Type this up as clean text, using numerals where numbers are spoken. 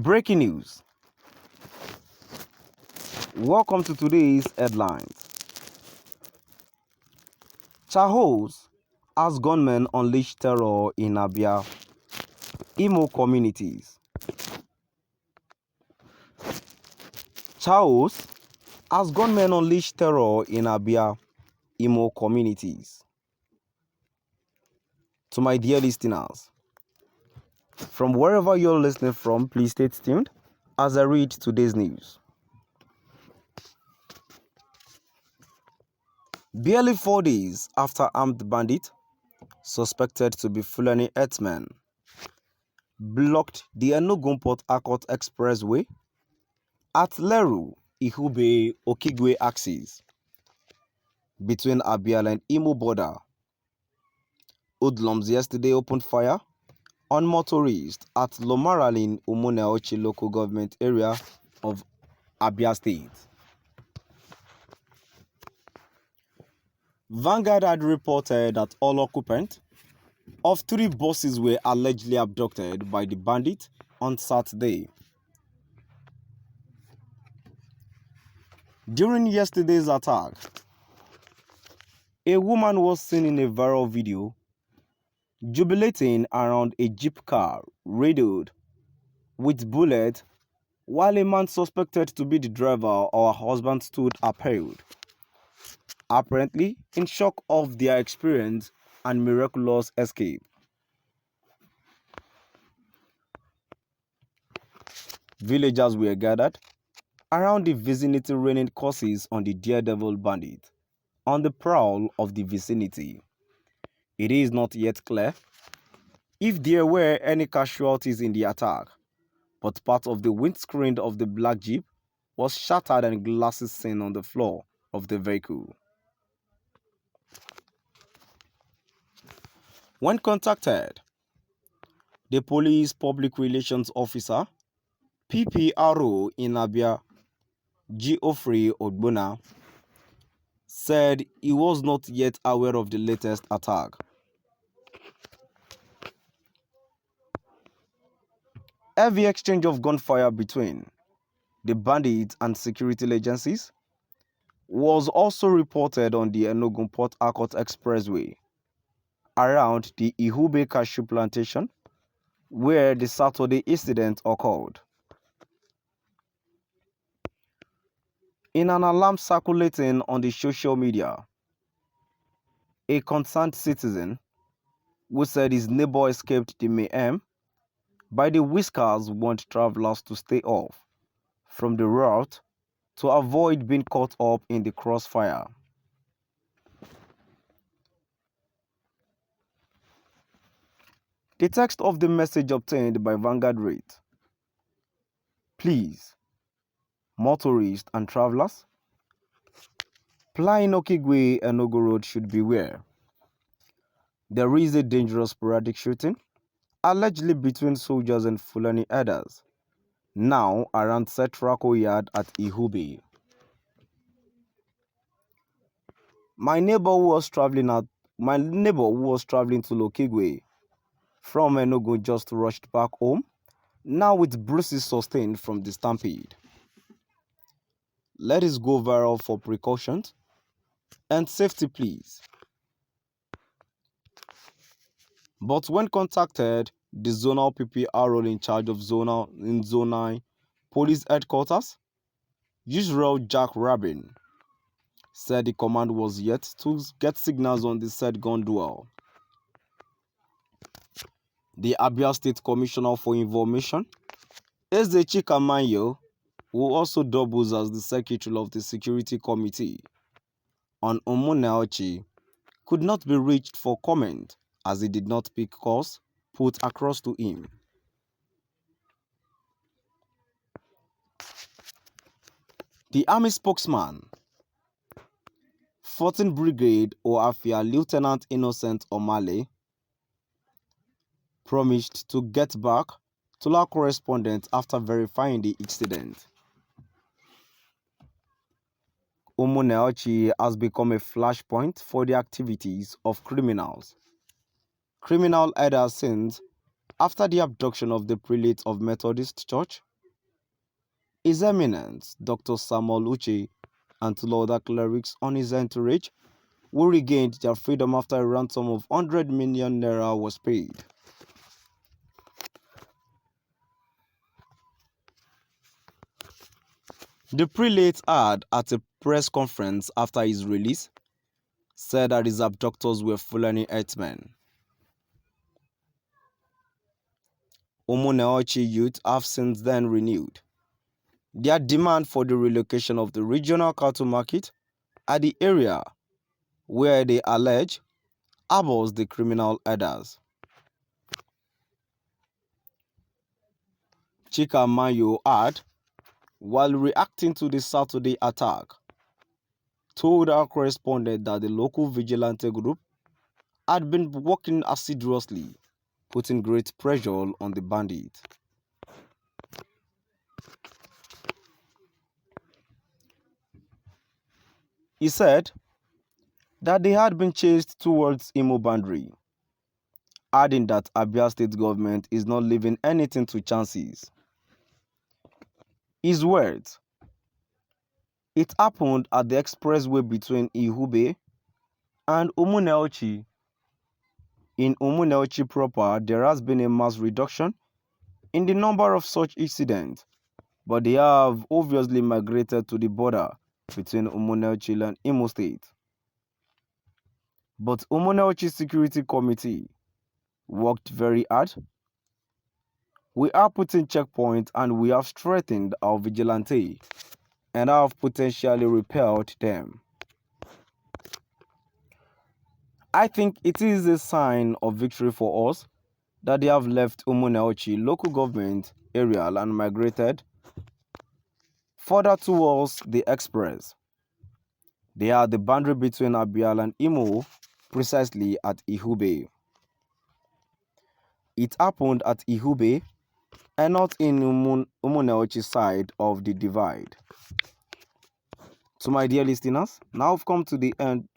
Breaking news. Welcome to today's headlines. Selves as gunmen unleash terror in Abia, Imo communities. Selves as gunmen unleash terror in Abia, Imo communities. To my dear listeners, from wherever you're listening from, please stay tuned as I read today's news. Barely 4 days after armed bandit, suspected to be Fulani herdsmen, blocked the Enugu-Port Harcourt Expressway at Leru, Ihube, Okigwe axis between Abia and Imo border. Hoodlums yesterday opened fire on motorists at Lomaralin, Umuneochi local government area of Abia State. Vanguard had reported that all occupants of 3 buses were allegedly abducted by the bandit on Saturday. During yesterday's attack, a woman was seen in a viral video jubilating around a jeep car riddled with bullets, while a man suspected to be the driver or her husband stood upheld, apparently in shock of their experience and miraculous escape. Villagers were gathered around the vicinity raining curses on the daredevil bandit on the prowl of the vicinity. It is not yet clear if there were any casualties in the attack, but part of the windscreen of the black jeep was shattered and glasses seen on the floor of the vehicle. When contacted, the police public relations officer, PPRO in Abia, Geoffrey Ogbonna, said he was not yet aware of the latest attack. Heavy exchange of gunfire between the bandits and security agencies was also reported on the Enugu-Port Harcourt Expressway around the Ihube cashew plantation where the Saturday incident occurred. In an alarm circulating on the social media, a concerned citizen who said his neighbor escaped the mayhem by the whiskers warned travelers to stay off from the route to avoid being caught up in the crossfire. The text of the message obtained by Vanguard read, "Please, motorists and travelers plying Okigwe and Enugu Road should beware. There is a dangerous sporadic shooting, allegedly between soldiers and Fulani herders, now around Setrako Yard at Ihube. My neighbor who was traveling to Okigwe from Enugu just rushed back home, now with bruises sustained from the stampede. Let us go viral for precautions and safety, please." But when contacted, the zonal PPRO in charge of Zone 9 Police Headquarters, Israel Jack Rabin, said the command was yet to get signals on the said gun duel. The Abia State Commissioner for Information, Eze Chikamanyo, who also doubles as the secretary of the Security Committee on Umuneochi, could not be reached for comment as he did not pick calls put across to him. The Army spokesman, 14th Brigade Oafia Lieutenant Innocent Omale, promised to get back to our correspondent after verifying the incident. Umuneochi has become a flashpoint for the activities of criminals. Criminal herders since after the abduction of the prelate of Methodist Church His Eminence, Dr. Samuel Uche, and two other clerics on his entourage who regained their freedom after a ransom of 100 million naira was paid. The prelate had, at a press conference after his release, said that his abductors were Fulani herdsmen. Umuneochi youth have since then renewed their demand for the relocation of the regional cattle market at the area where they allege harbors the criminal herders. Chika Mayo had, while reacting to the Saturday attack, told our correspondent that the local vigilante group had been working assiduously, putting great pressure on the bandits. He said that they had been chased towards Imo boundary, adding that Abia state government is not leaving anything to chances. His words: "It happened at the expressway between Ihube and Umuneochi. In Umuneochi proper, there has been a mass reduction in the number of such incidents, but they have obviously migrated to the border between Umuneochi and Imo State. But Umuneochi Security Committee worked very hard. We are putting checkpoints and we have strengthened our vigilante and have potentially repelled them. I think it is a sign of victory for us that they have left Umuneochi local government area and migrated further towards the express. They are the boundary between Abia and Imo, precisely at Ihube. It happened at Ihube and not in Umuneochi side of the divide." To my dear listeners, now I've come to the end